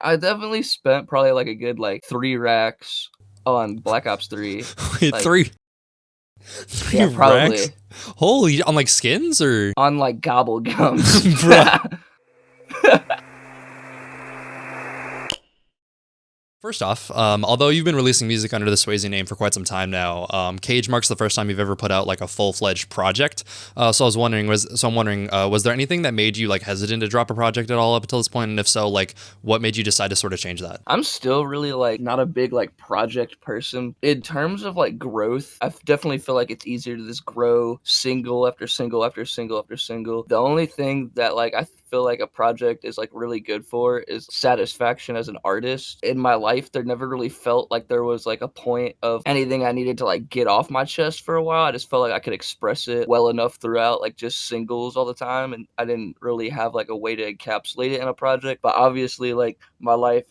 I definitely spent probably like a good like 3 racks on Black Ops 3. Wait, Like, three yeah, racks? probably Holy, on like skins or? on like gobblegums. Bruh. First off, although you've been releasing music under the Swazy name for quite some time now, Cage marks the first time you've ever put out like a full-fledged project. So I was wondering, was there anything that made you like hesitant to drop a project at all up until this point? And if so, like, what made you decide to sort of change that? I'm still really like not a big like project person. In terms of like growth, I definitely feel like it's easier to just grow single after single after single after single. The only thing that like I feel like a project is like really good for is satisfaction as an artist. In my life, there never really felt like there was like a point of anything I needed to like get off my chest for a while. I just felt like I could express it well enough throughout like just singles all the time, and I didn't really have like a way to encapsulate it in a project. But obviously like my life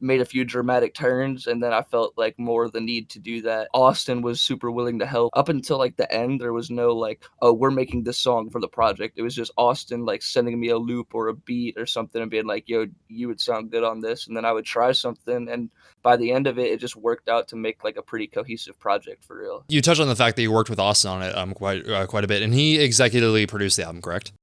made a few dramatic turns, and then I felt like more the need to do that. Austin was super willing to help. Up until like the end, there was no like, oh, we're making this song for the project. It was just Austin like sending me a loop or a beat or something and being like, yo, you would sound good on this. And then I would try something, and by the end of it, it just worked out to make like a pretty cohesive project for real. You touched on the fact that you worked with Austin on it quite a bit, and he executively produced the album, correct?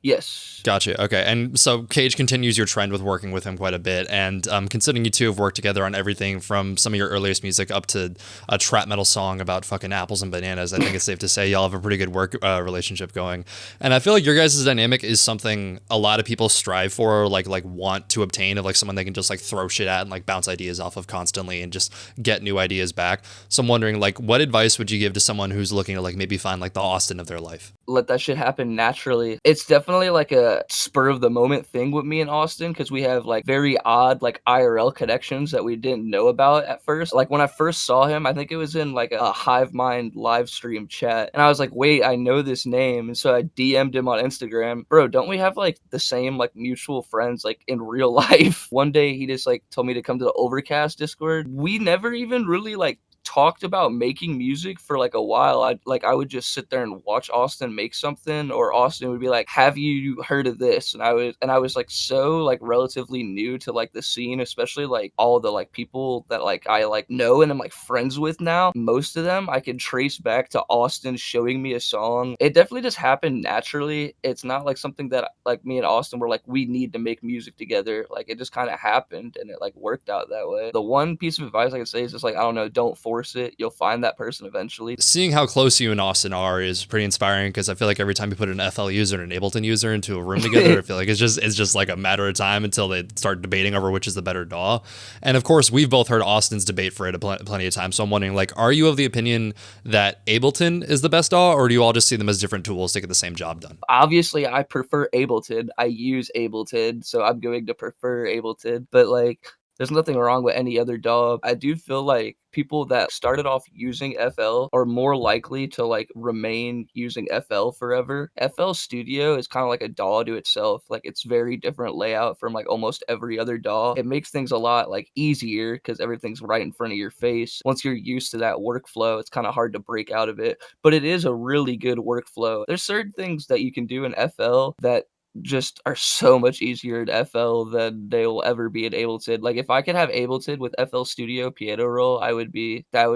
Yes. Gotcha. Okay. And so Cage continues your trend with working with him quite a bit. And considering you two have worked together on everything from some of your earliest music up to a trap metal song about fucking apples and bananas, I think it's safe to say y'all have a pretty good work relationship going. And I feel like your guys' dynamic is something a lot of people strive for, or like want to obtain, of like someone they can just like throw shit at and like bounce ideas off of constantly and just get new ideas back. So I'm wondering, like, what advice would you give to someone who's looking to like maybe find like the Austin of their life? Let that shit happen naturally. It's definitely like a spur of the moment thing with me and Austin, because we have like very odd like IRL connections that we didn't know about at first. Like when I first saw him, I think it was in like a Hive Mind live stream chat, and I was like, wait, I know this name. And so I DM'd him on Instagram, bro, don't we have like the same like mutual friends like in real life? One day he just like told me to come to the Overcast Discord. We never even really like talked about making music for like a while. I would just sit there and watch Austin make something, or Austin would be like, have you heard of this? And I was like so like relatively new to like the scene, especially like all the like people that like I like know and I'm like friends with now. Most of them I can trace back to Austin showing me a song. It definitely just happened naturally. It's not like something that like me and Austin were like, we need to make music together. Like it just kind of happened and it like worked out that way. The one piece of advice I can say is just like, I don't know, don't force it. You'll find that person eventually. Seeing how close you and Austin are is pretty inspiring, because I feel like every time you put an FL user and an Ableton user into a room together, I feel like it's just like a matter of time until they start debating over which is the better DAW. And of course, we've both heard Austin's debate for it plenty of times. So I'm wondering, like, are you of the opinion that Ableton is the best DAW, or do you all just see them as different tools to get the same job done? Obviously, I prefer Ableton. I use Ableton, so I'm going to prefer Ableton. But like, there's nothing wrong with any other DAW. I do feel like people that started off using FL are more likely to like remain using FL forever. FL Studio is kind of like a DAW to itself. Like it's very different layout from like almost every other DAW. It makes things a lot like easier because everything's right in front of your face. Once you're used to that workflow, it's kind of hard to break out of it. But it is a really good workflow. There's certain things that you can do in FL that just are so much easier in FL than they will ever be in Ableton. Like if I could have Ableton with FL Studio piano roll, that would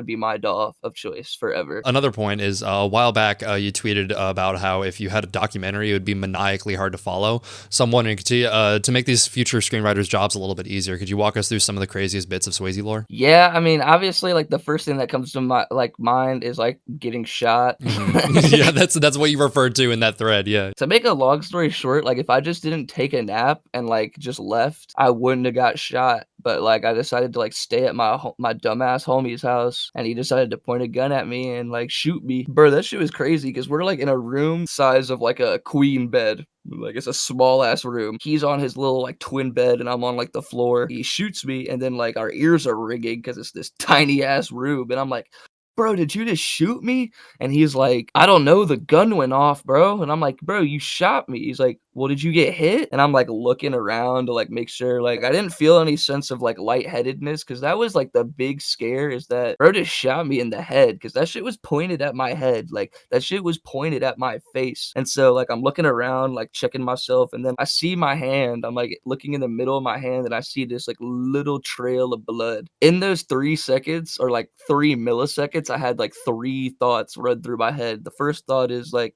be my DAW of choice forever. Another point is a while back you tweeted about how if you had a documentary, it would be maniacally hard to follow. So I'm wondering, to make these future screenwriters' jobs a little bit easier, could you walk us through some of the craziest bits of Swazy lore? Yeah, I mean, obviously, like the first thing that comes to my like mind is like getting shot. Yeah, that's what you referred to in that thread. Yeah. To make a long story short, like if I just didn't take a nap and like just left, I wouldn't have got shot. But like I decided to like stay at my dumbass homie's house, and he decided to point a gun at me and like shoot me. Bro, that shit was crazy because we're like in a room size of like a queen bed. Like it's a small ass room. He's on his little like twin bed and I'm on like the floor. He shoots me and then like our ears are ringing because it's this tiny ass room, and I'm like, bro, did you just shoot me? And he's like, I don't know, the gun went off, bro. And I'm like, bro, you shot me. He's like, well, did you get hit? And I'm like looking around to like make sure, like I didn't feel any sense of like lightheadedness because that was like the big scare is that bro just shot me in the head because that shit was pointed at my head. Like that shit was pointed at my face. And so like I'm looking around, like checking myself, and then I see my hand. I'm like looking in the middle of my hand and I see this like little trail of blood. In those 3 seconds or like 3 milliseconds, I had like three thoughts run through my head. The first thought is like,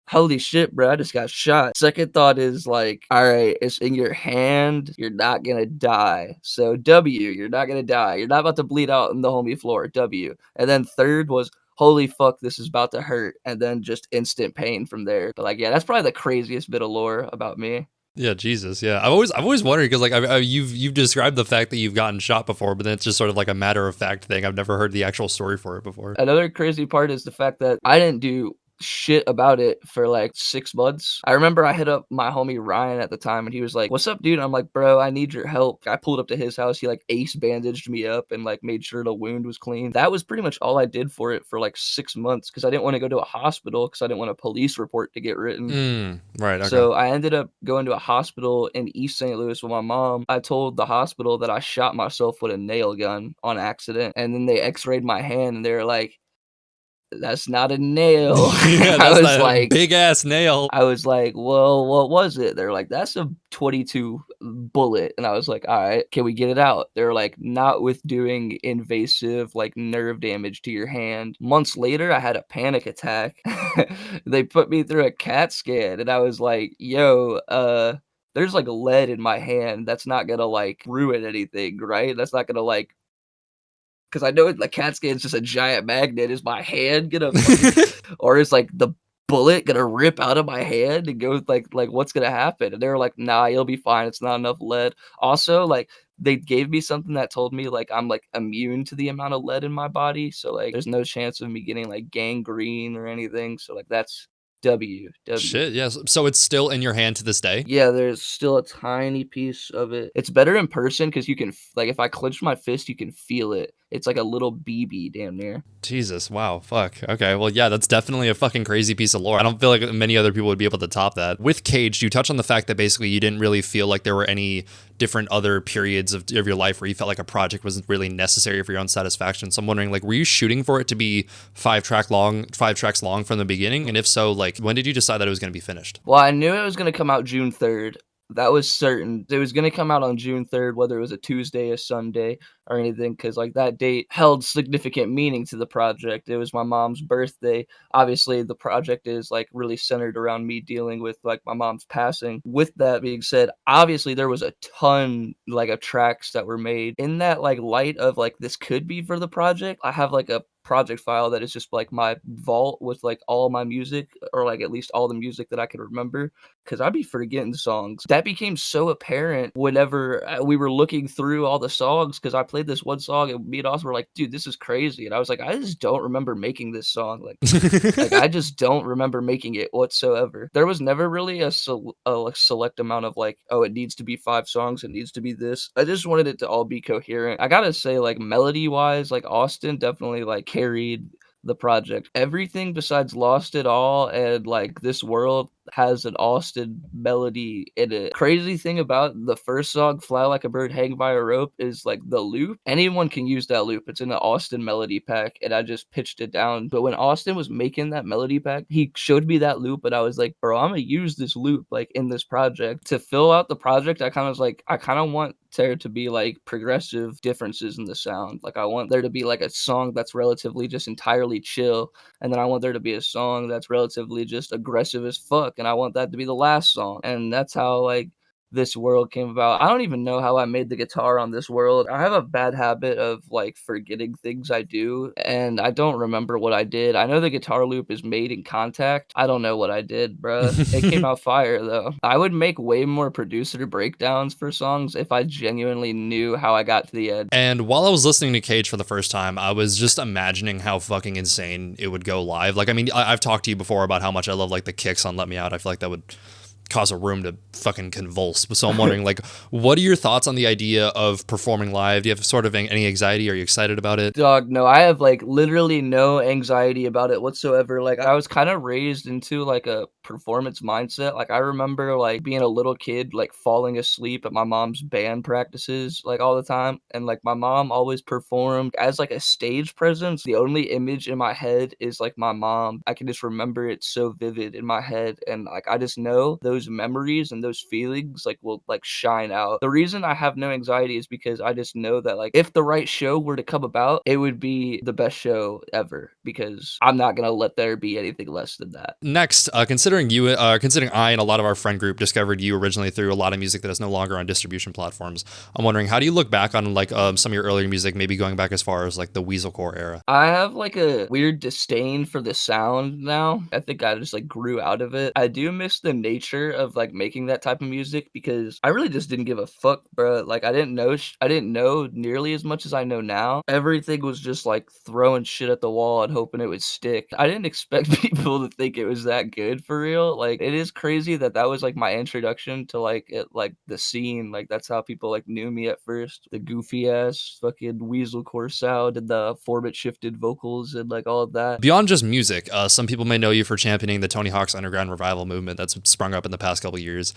holy shit, bro, I just got shot. Second thought is like, all right, it's in your hand. You're not gonna die. So W, you're not gonna die. You're not about to bleed out on the homie floor. W. And then third was, holy fuck, this is about to hurt. And then just instant pain from there. But like, yeah, that's probably the craziest bit of lore about me. Yeah, Jesus. Yeah, I've always wondered because like you've described the fact that you've gotten shot before, but then it's just sort of like a matter of fact thing. I've never heard the actual story for it before. Another crazy part is the fact that I didn't do shit about it for like 6 months. I remember I hit up my homie Ryan at the time and he was like, what's up, dude? And I'm like, bro, I need your help. I pulled up to his house. He like ace bandaged me up and like made sure the wound was clean. That was pretty much all I did for it for like 6 months because I didn't want to go to a hospital because I didn't want a police report to get written. Right. Okay. So I ended up going to a hospital in East St. Louis with my mom. I told the hospital that I shot myself with a nail gun on accident. And then they x-rayed my hand and they were like, that's not a nail. Yeah, I that's was that like, big ass nail. I was like, well, what was it? They're like, that's a 22 bullet. And I was like, all right, can we get it out? They're like, not with doing invasive, like nerve damage to your hand. Months later, I had a panic attack. They put me through a CAT scan and I was like, yo, there's like lead in my hand. That's not gonna like ruin anything, right? That's not gonna like, because I know the CAT scan is just a giant magnet. Is my hand gonna, or is like the bullet gonna rip out of my hand and go like what's gonna happen? And they were like, nah, you'll be fine. It's not enough lead. Also, like they gave me something that told me like I'm like immune to the amount of lead in my body, so like there's no chance of me getting like gangrene or anything. So like that's W. Shit. Yes. So it's still in your hand to this day. Yeah, there's still a tiny piece of it. It's better in person because you can like if I clench my fist, you can feel it. It's like a little BB damn near. Jesus, wow, fuck. Okay, well, yeah, that's definitely a fucking crazy piece of lore. I don't feel like many other people would be able to top that. With Cage, you touch on the fact that basically you didn't really feel like there were any different other periods of your life where you felt like a project wasn't really necessary for your own satisfaction. So I'm wondering, like, were you shooting for it to be 5 tracks long from the beginning? And if so, like, when did you decide that it was going to be finished? Well, I knew it was going to come out June 3rd. That was certain. It was going to come out on June 3rd, whether it was a Tuesday, a Sunday, or anything, because like that date held significant meaning to the project. It was my mom's birthday. Obviously, the project is like really centered around me dealing with like my mom's passing. With that being said, obviously there was a ton like of tracks that were made. In that like light of like this could be for the project, I have like a project file that is just like my vault with like all my music, or like at least all the music that I could remember, because I'd be forgetting songs. That became so apparent whenever we were looking through all the songs, because I played this one song and me and Austin were like, dude, this is crazy. And I was like, I just don't remember making this song. Like I just don't remember making it whatsoever. There was never really a select amount of like, oh, it needs to be 5 songs, it needs to be this. I just wanted it to all be coherent. I gotta say, like melody wise, like Austin definitely like carried the project. Everything besides Lost It All and like This World has an Austin melody in it. Crazy thing about the first song, Fly Like a Bird Hang by a Rope, is like the loop. Anyone can use that loop. It's in the Austin melody pack, and I just pitched it down. But when Austin was making that melody pack, he showed me that loop, and I was like, bro, I'm gonna use this loop like in this project. To fill out the project, I kind of want there to be like progressive differences in the sound. Like I want there to be like a song that's relatively just entirely chill, and then I want there to be a song that's relatively just aggressive as fuck, and I want that to be the last song. And that's how like This World came about. I don't even know how I made the guitar on This World. I have a bad habit of like forgetting things I do, and I don't remember what I did. I know the guitar loop is made in Contact. I don't know what I did, bruh. It came out fire though. I would make way more producer breakdowns for songs if I genuinely knew how I got to the end. And while I was listening to Cage for the first time, I was just imagining how fucking insane it would go live. Like, I mean, I've talked to you before about how much I love like the kicks on Let Me Out. I feel like that would cause a room to fucking convulse. So I'm wondering, like, what are your thoughts on the idea of performing live? Do you have sort of any anxiety? Are you excited about it? Dog, no, I have like literally no anxiety about it whatsoever. Like I was kind of raised into like a performance mindset. Like I remember like being a little kid, like falling asleep at my mom's band practices like all the time. And like my mom always performed as like a stage presence. The only image in my head is like my mom. I can just remember it so vivid in my head. And like I just know those memories and those feelings like will like shine out. The reason I have no anxiety is because I just know that like if the right show were to come about, it would be the best show ever because I'm not gonna let there be anything less than that. Next, considering I and a lot of our friend group discovered you originally through a lot of music that is no longer on distribution platforms, I'm wondering, how do you look back on like some of your earlier music, maybe going back as far as like the Weaselcore era? I have like a weird disdain for the sound now. I think I just like grew out of it. I do miss the nature of like making that type of music because I really just didn't give a fuck, bro. Like I didn't know nearly as much as I know now. Everything was just like throwing shit at the wall and hoping it would stick. I didn't expect people to think it was that good for real. Like it is crazy that that was like my introduction to like the scene. Like that's how people like knew me at first. The goofy ass fucking Weaselcore sound and the 4-bit shifted vocals and like all of that. Beyond just music, some people may know you for championing the Tony Hawk's Underground revival movement that's sprung up in the past couple years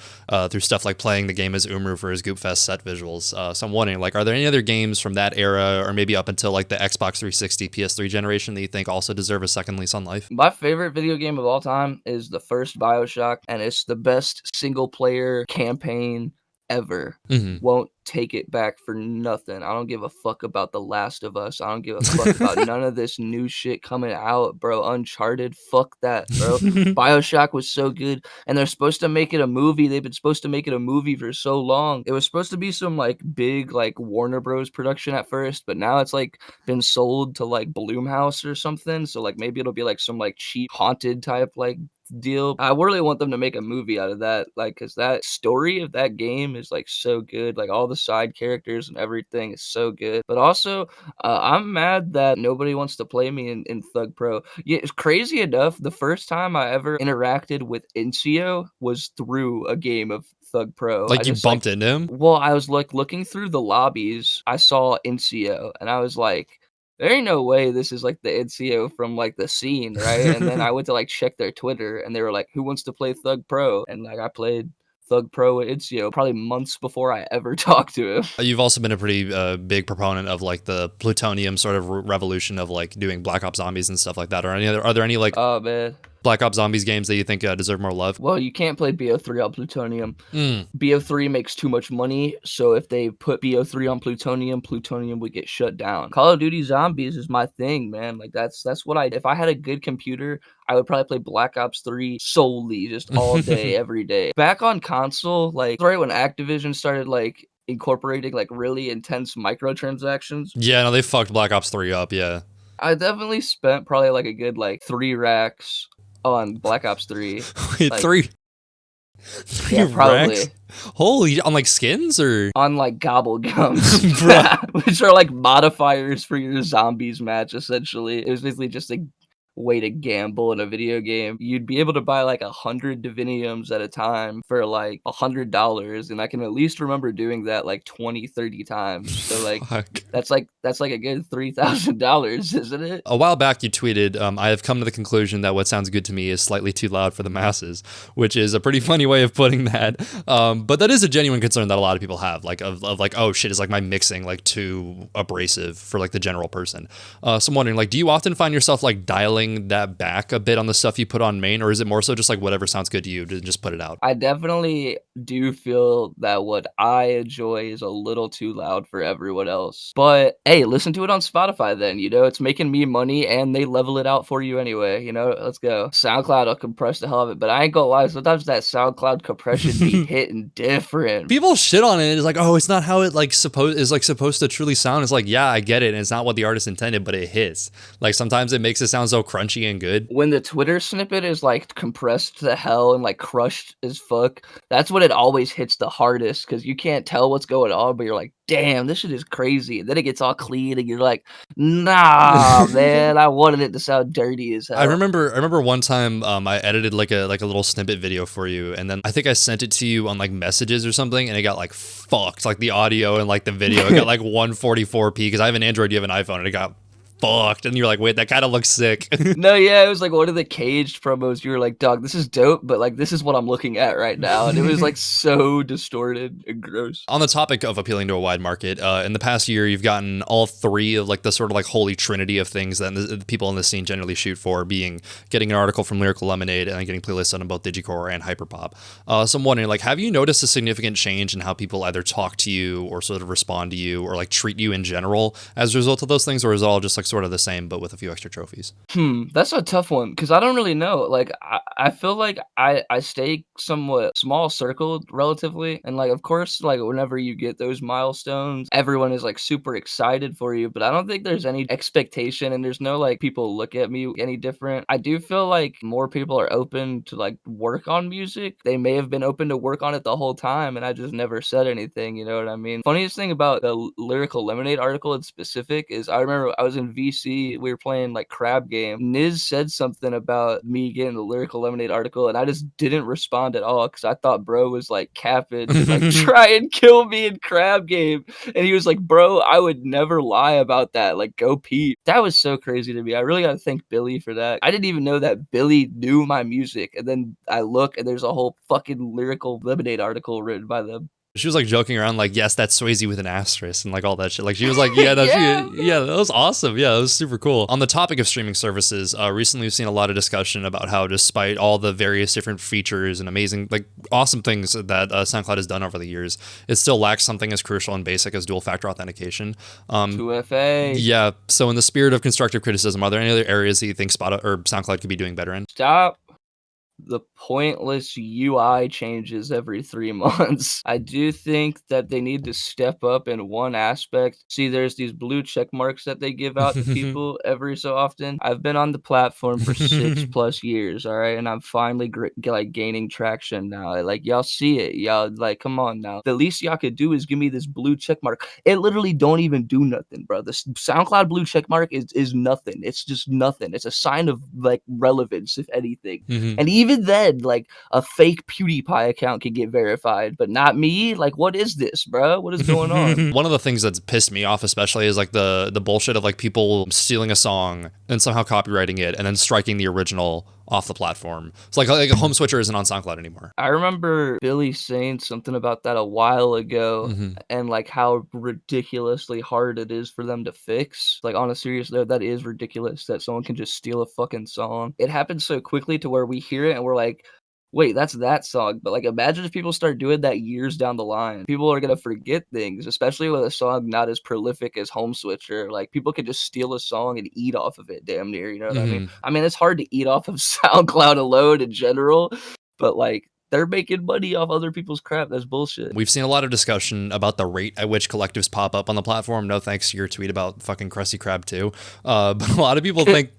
through stuff like playing the game as Umru for his Goopfest set visuals. So I'm wondering, like, are there any other games from that era or maybe up until like the Xbox 360, PS3 generation that you think also deserve a second lease on life? My favorite video game of all time is the first BioShock, and it's the best single player campaign ever. Won't take it back for nothing. I don't give a fuck about The Last of Us. I don't give a fuck about none of this new shit coming out, bro. Uncharted, fuck that, bro. BioShock was so good, and they're supposed to make it a movie. They've been supposed to make it a movie for so long. It was supposed to be some like big like Warner Bros production at first, but now it's like been sold to like Bloomhouse or something. So like maybe it'll be like some like cheap haunted type like deal. I really want them to make a movie out of that, like, because that story of that game is like so good. Like all the side characters and everything is so good. But also, I'm mad that nobody wants to play me in Thug Pro. Yeah, it's crazy enough. The first time I ever interacted with Incio was through a game of Thug Pro. Like you bumped into him? Well, I was like looking through the lobbies. I saw Incio, and I was like, there ain't no way this is like the NCO from like the scene, right? And then I went to like check their Twitter and they were like, who wants to play Thug Pro? And like I played Thug Pro with NCO probably months before I ever talked to him. You've also been a pretty big proponent of like the plutonium sort of revolution of like doing Black Ops Zombies and stuff like that. Are there any like Oh man, Black Ops Zombies games that you think deserve more love? well, you can't play BO3 on plutonium. BO3 makes too much money, so if they put BO3 on plutonium, plutonium would get shut down. Call of Duty Zombies is my thing, man. Like that's what if I had a good computer, I would probably play Black Ops 3 solely, just all day, every day. Back on console, like right when Activision started like incorporating like really intense microtransactions. Yeah, no, they fucked Black Ops 3 up, yeah. I definitely spent probably like a good like 3 racks on Black Ops 3. Wait, like, three yeah, probably. racks? Holy, on like skins or? On like gobblegums, which are like modifiers for your zombies match, essentially. It was basically just a way to gamble in a video game. You'd be able to buy like 100 diviniums at a time for like $100, and I can at least remember doing that like 20-30 times. So like that's like a good $3,000, isn't it? A while back you tweeted, I have come to the conclusion that what sounds good to me is slightly too loud for the masses, which is a pretty funny way of putting that. But that is a genuine concern that a lot of people have, like of like, oh shit, is like my mixing like too abrasive for like the general person. So I'm wondering, like, do you often find yourself like dialing that back a bit on the stuff you put on main, or is it more so just like whatever sounds good to you to just put it out? I definitely do feel that what I enjoy is a little too loud for everyone else. But hey, listen to it on Spotify then, you know, it's making me money and they level it out for you anyway, you know, let's go. SoundCloud will compress the hell of it, but I ain't gonna lie, sometimes that SoundCloud compression be hitting different. People shit on it. It's like, oh, it's not how it like supposed to truly sound. It's like, yeah, I get it, and it's not what the artist intended, but it hits. Like sometimes it makes it sound so crunchy and good. When the Twitter snippet is like compressed to hell and like crushed as fuck, that's when it always hits the hardest, because you can't tell what's going on, but you're like, damn, this shit is crazy. And then it gets all clean and you're like, nah, man, I wanted it to sound dirty as hell. I remember one time I edited like a little snippet video for you, and then I think I sent it to you on like messages or something, and it got like fucked, like the audio and like the video. It got like 144p because I have an Android, you have an iPhone, and it got fucked. And you're like, wait, that kind of looks sick. No, yeah, it was like one of the Caged promos. You were like, dog, this is dope, but like this is what I'm looking at right now. And it was like so distorted and gross. On the topic of appealing to a wide market, in the past year, you've gotten all three of like the sort of like holy trinity of things that the people in the scene generally shoot for, being getting an article from Lyrical Lemonade and then getting playlists on both Digicore and Hyperpop. So I'm wondering, like, have you noticed a significant change in how people either talk to you or sort of respond to you or like treat you in general as a result of those things, or is it all just like sort of the same but with a few extra trophies? That's a tough one because I don't really know. Like, I feel like I stay somewhat small circled relatively. And, like, of course, like, whenever you get those milestones, everyone is, like, super excited for you. But I don't think there's any expectation and there's no, like, people look at me any different. I do feel like more people are open to, like, work on music. They may have been open to work on it the whole time and I just never said anything, you know what I mean? Funniest thing about the Lyrical Lemonade article in specific is I remember I was in VC, we were playing, like, Crab Game. Niz said something about me getting the Lyrical Lemonade article, and I just didn't respond at all because I thought bro was like capping to like try and kill me in Crab Game. And he was like, bro, I would never lie about that. Like, go peep. That was so crazy to me. I really gotta thank Billy for that. I didn't even know that Billy knew my music. And then I look and there's a whole fucking Lyrical Lemonade article written by them. She was like joking around, like, yes, that's Swazy with an asterisk and like all that shit. Like, she was like, yeah, that's yeah, that was awesome. Yeah, that was super cool. On the topic of streaming services, recently we've seen a lot of discussion about how, despite all the various different features and amazing, like, awesome things that SoundCloud has done over the years, it still lacks something as crucial and basic as dual factor authentication. 2FA. Yeah. So, in the spirit of constructive criticism, are there any other areas that you think SoundCloud could be doing better in? Stop the pointless UI changes every 3 months. I do think that they need to step up in one aspect. See, there's these blue check marks that they give out to people every so often. I've been on the platform for 6+ years, all right, and I'm finally like gaining traction now. Like, y'all see it, y'all, like, come on now. The least y'all could do is give me this blue check mark. It literally don't even do nothing, bro. The SoundCloud blue check mark is nothing. It's just nothing. It's a sign of like relevance, if anything. And even then, like, a fake PewDiePie account can get verified, but not me. Like, what is this, bro? What is going on? One of the things that's pissed me off especially is like the bullshit of like people stealing a song and somehow copywriting it and then striking the original off the platform. It's like a home switcher isn't on SoundCloud anymore. I remember Billy saying something about that a while ago and like how ridiculously hard it is for them to fix. Like, on a serious note, that is ridiculous that someone can just steal a fucking song. It happens so quickly to where we hear it and we're like, wait, that's that song. But like, imagine if people start doing that years down the line. People are gonna forget things, especially with a song not as prolific as Home Switcher. Like, people could just steal a song and eat off of it, damn near. You know what I mean? I mean, it's hard to eat off of SoundCloud alone in general, but like, they're making money off other people's crap. That's bullshit. We've seen a lot of discussion about the rate at which collectives pop up on the platform. No thanks to your tweet about fucking Krusty Krab too. But a lot of people think,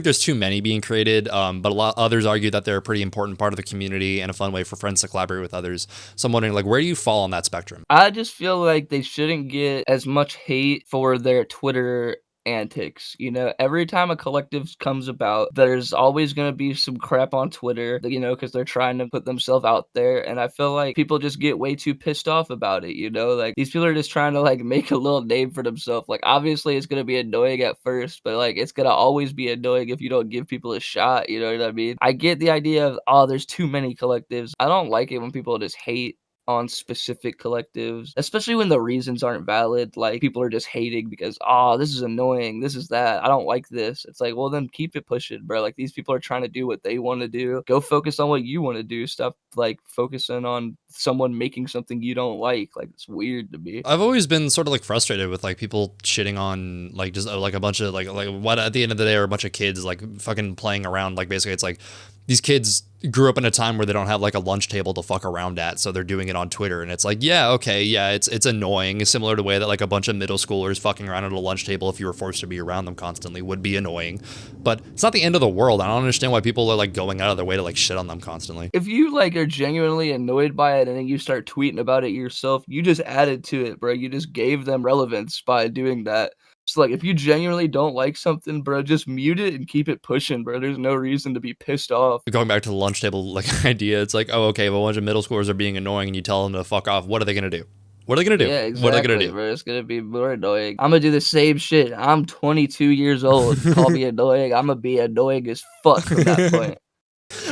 there's too many being created. But others argue that they're a pretty important part of the community and a fun way for friends to collaborate with others. So I'm wondering, like, where do you fall on that spectrum? I just feel like they shouldn't get as much hate for their Twitter antics. You know, every time a collective comes about, there's always going to be some crap on Twitter, you know, because they're trying to put themselves out there. And I feel like people just get way too pissed off about it, you know, like, these people are just trying to like make a little name for themselves. Like, obviously it's going to be annoying at first, but like, it's going to always be annoying if you don't give people a shot, you know what I mean? I get the idea of, oh, there's too many collectives. I don't like it when people just hate on specific collectives, especially when the reasons aren't valid. Like, people are just hating because, oh, this is annoying, this is that, I don't like this. It's like, well, then keep it pushing, bro. Like, these people are trying to do what they want to do. Go focus on what you want to do. Stop like focusing on someone making something you don't like. Like, it's weird to me. I've always been sort of like frustrated with like people shitting on like just like a bunch of like what at the end of the day are a bunch of kids like fucking playing around. Like, basically it's like these kids grew up in a time where they don't have like a lunch table to fuck around at, so they're doing it on Twitter, and it's like, yeah, okay, yeah, it's annoying, similar to the way that like a bunch of middle schoolers fucking around at a lunch table, if you were forced to be around them constantly, would be annoying. But it's not the end of the world. I don't understand why people are like going out of their way to like shit on them constantly. If you like are genuinely annoyed by it and then you start tweeting about it yourself, you just added to it, bro. You just gave them relevance by doing that. So, like, if you genuinely don't like something, bro, just mute it and keep it pushing, bro. There's no reason to be pissed off. Going back to the lunch table like idea, it's like, oh, okay, if a bunch of middle schoolers are being annoying and you tell them to fuck off, what are they gonna do? What are they gonna do? Yeah, What are they gonna exactly, do? bro. It's gonna be more annoying. I'm gonna do the same shit. I'm 22 years old. Call me annoying. I'm gonna be annoying as fuck from that point.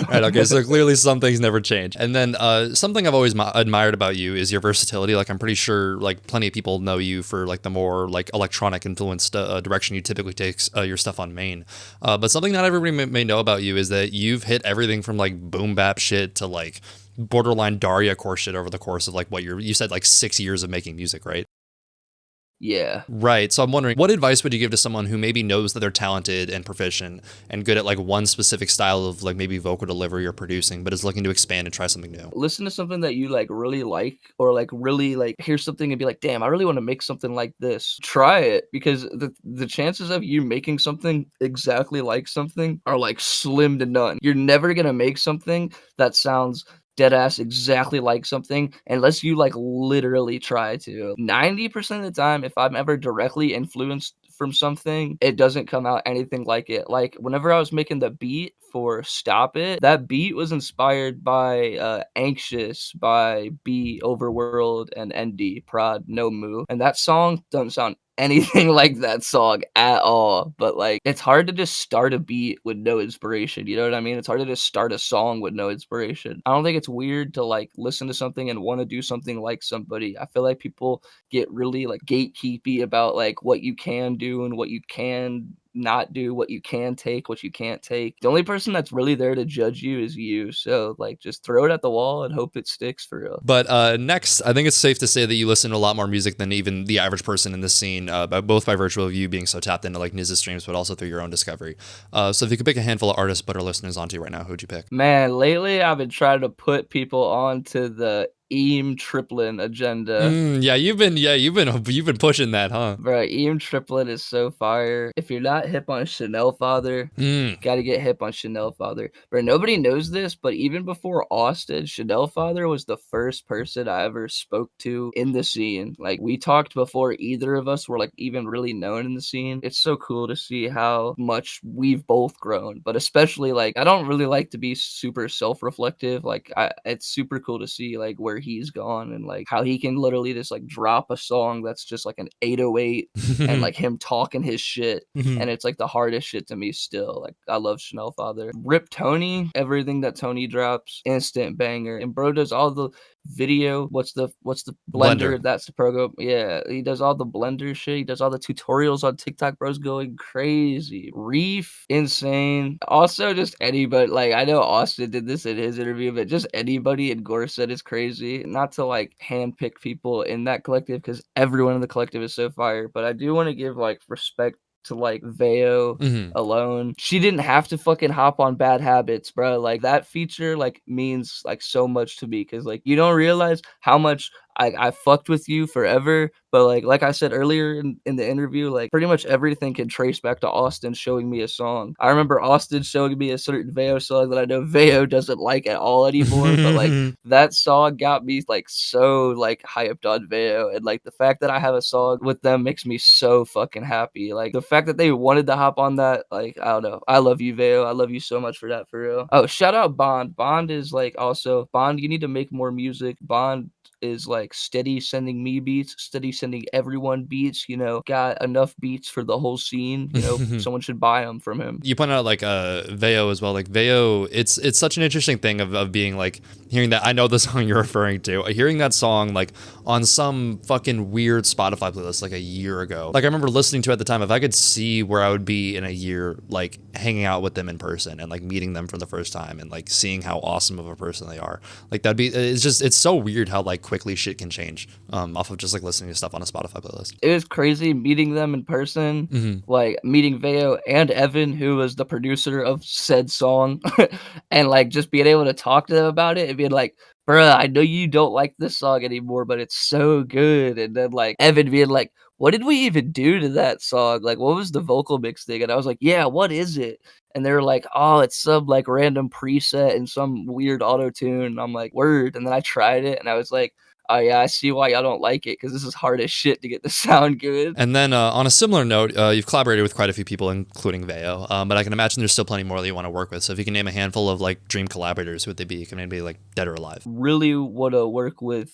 Right, okay, so clearly some things never change. And then something I've always admired about you is your versatility. Like, I'm pretty sure like plenty of people know you for like the more like electronic influenced direction you typically take your stuff on main. But something not everybody may know about you is that you've hit everything from like boom bap shit to like borderline Daria core shit over the course of like what you said like 6 years of making music, right? Yeah. Right. So I'm wondering, what advice would you give to someone who maybe knows that they're talented and proficient and good at like one specific style of like maybe vocal delivery or producing, but is looking to expand and try something new? Listen to something that you like really like, or like really like hear something and be like, damn, I really want to make something like this. Try it, because the chances of you making something exactly like something are like slim to none. You're never gonna make something that sounds dead ass exactly like something unless you like literally try to. 90% of the time, if I'm ever directly influenced from something, it doesn't come out anything like it. Like whenever I was making the beat for Stop It, that beat was inspired by Anxious by B Overworld and ND Prod No Moo. And that song doesn't sound anything like that song at all. But like it's hard to just start a beat with no inspiration. You know what I mean? It's hard to just start a song with no inspiration. I don't think it's weird to like listen to something and want to do something like somebody. I feel like people get really like gatekeepy about like what you can do and what you can not do, what you can take, what you can't take. The only person that's really there to judge you is you. So like just throw it at the wall and hope it sticks for real. But next, I think it's safe to say that you listen to a lot more music than even the average person in this scene, both by virtue of you being so tapped into like Niz's streams, but also through your own discovery. So if you could pick a handful of artists but our listeners onto right now, who'd you pick? Man, lately I've been trying to put people onto the Eam Triplin agenda. You've been pushing that, huh? Bro, Eam Triplin is so fire. If you're not hip on Chanel Father, gotta get hip on Chanel Father. Bro, nobody knows this, but even before Austin, Chanel Father was the first person I ever spoke to in the scene. Like, we talked before either of us were, like, even really known in the scene. It's so cool to see how much we've both grown, but especially, like, I don't really like to be super self-reflective. Like, it's super cool to see, like, where he's gone and, like, how he can literally just, like, drop a song that's just, like, an 808 and, like, him talking his shit, and it's, like, the hardest shit to me still. Like, I love Chanel Father. Rip Tony, everything that Tony drops, instant banger, and bro does all the video. What's the Blender? That's the program. Yeah, he does all the Blender shit. He does all the tutorials on TikTok. Bro's going crazy. Reef, insane. Also, just anybody. Like, I know Austin did this in his interview, but just anybody in Gorset is crazy. Not to like handpick people in that collective because everyone in the collective is so fire, but I do want to give like respect to like Veo alone. She didn't have to fucking hop on Bad Habits, bro. Like that feature like means like so much to me because like you don't realize how much I fucked with you forever, but like I said earlier in the interview, like pretty much everything can trace back to Austin showing me a song. I remember Austin showing me a certain Veo song that I know Veo doesn't like at all anymore, but like that song got me like so like hyped on Veo, and like the fact that I have a song with them makes me so fucking happy. Like the fact that they wanted to hop on that, like I don't know. I love you, Veo. I love you so much for that, for real. Oh, shout out Bond. Bond is like also Bond. You need to make more music. Bond is like steady sending me beats, steady sending everyone beats, you know, got enough beats for the whole scene, you know, someone should buy them from him. You point out like Veo as well. Like Veo, it's such an interesting thing of being like hearing that. I know the song you're referring to, hearing that song like on some fucking weird Spotify playlist like a year ago. Like I remember listening to it at the time. If I could see where I would be in a year, like hanging out with them in person and like meeting them for the first time and like seeing how awesome of a person they are, like that'd be, it's so weird how like quickly shit can change off of just like listening to stuff on a Spotify playlist. It was crazy meeting them in person, like meeting Veo and Evan, who was the producer of said song, and like just being able to talk to them about it and being like, bruh, I know you don't like this song anymore, but it's so good. And then like Evan being like, what did we even do to that song? Like, what was the vocal mix thing? And I was like, yeah, what is it? And they were like, oh, it's some like random preset and some weird auto tune. And I'm like, word. And then I tried it and I was like, Oh yeah, I see why y'all don't like it, because this is hard as shit to get the sound good. And then on a similar note, you've collaborated with quite a few people, including Veo, but I can imagine there's still plenty more that you want to work with. So if you can name a handful of like dream collaborators, who would they be? Can maybe like dead or alive? Really want to work with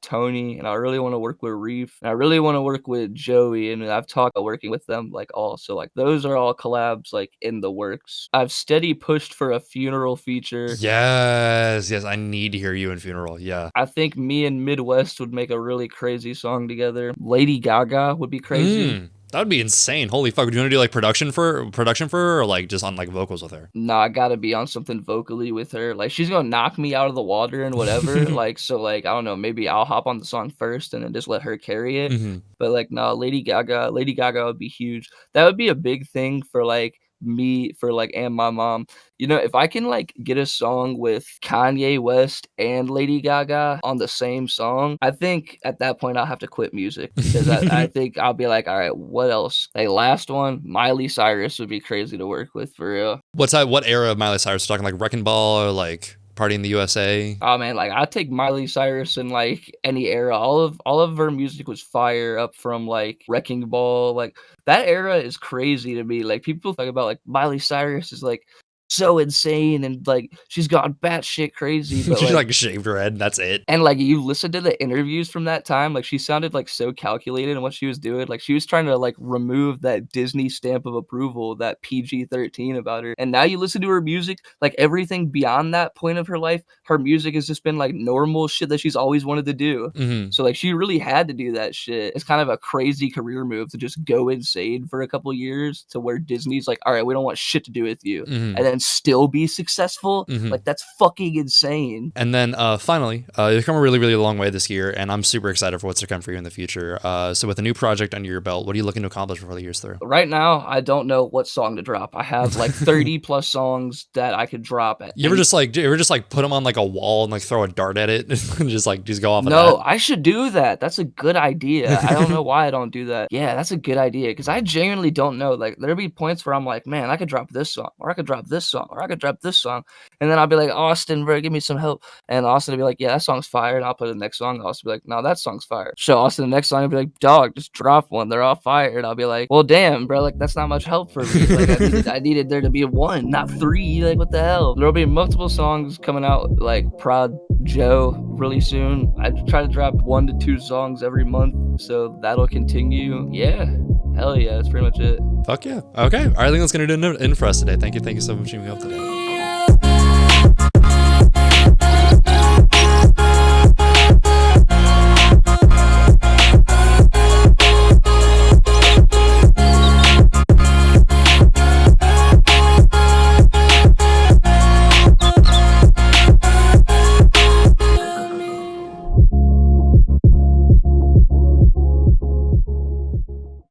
Tony, and I really want to work with Reef, and I really want to work with Joey, and I've talked about working with them like all. So like those are all collabs like in the works. I've steady pushed for a funeral feature. Yes, I need to hear you in Funeral. Yeah. I think me and Midwest would make a really crazy song together. Lady Gaga would be crazy. That would be insane. Holy fuck. Would you want to do like production for her, or like just on like vocals with her? No, I gotta be on something vocally with her. Like she's gonna knock me out of the water and whatever. Like so like I don't know, maybe I'll hop on the song first and then just let her carry it. But like no, Lady Gaga would be huge. That would be a big thing for like me, for like, and my mom. You know, if I can like get a song with Kanye West and Lady Gaga on the same song, I think at that point I'll have to quit music, because I think I'll be like, all right, what else? Like last one, Miley Cyrus would be crazy to work with for real. What era of Miley Cyrus? Talking like Wrecking Ball or like Party in the USA? Oh man, like I take Miley Cyrus in like any era. All of her music was fire, up from like Wrecking Ball. Like that era is crazy to me. Like people talk about like Miley Cyrus is like so insane and like she's gone batshit crazy. But She like shaved her head and that's it. and like you listen to the interviews from that time, like she sounded like so calculated in what she was doing. Like she was trying to like remove that Disney stamp of approval, that PG-13 about her. And now you listen to her music, like everything beyond that point of her life, her music has just been like normal shit that she's always wanted to do. So like she really had to do that shit. It's kind of a crazy career move to just go insane for a couple years, to where Disney's like, all right, we don't want shit to do with you. And then still be successful. Like that's fucking insane. And then finally, you've come a really, really long way this year, and I'm super excited for what's to come for you in the future. So with a new project under your belt, what are you looking to accomplish before the year's through? Right now, I don't know what song to drop. I have like 30 plus songs that I could drop at. You ever just like put them on like a wall and like throw a dart at it and just go off of No, that? I should do that. That's a good idea. I don't know why I don't do that. Yeah, that's a good idea, because I genuinely don't know. Like there'll be points where I'm like, man, I could drop this song, or I could drop this song, or I could drop this song. And then I'll be like, Austin, bro, give me some help. And Austin will be like, yeah, that song's fire. And I'll put the next song. I'll also be like, no, that song's fire. Show Austin the next song. I'll be like, dog, just drop one. They're all fire. And I'll be like, well, damn, bro, like that's not much help for me. Like I needed there to be one, not three. Like what the hell? There'll be multiple songs coming out, like Prod Joe, really soon. I try to drop 1 to 2 songs every month, so that'll continue. Yeah. Hell yeah, that's pretty much it. Fuck yeah. Okay. All right, I think that's going to do it for us today. Thank you so much for being up today.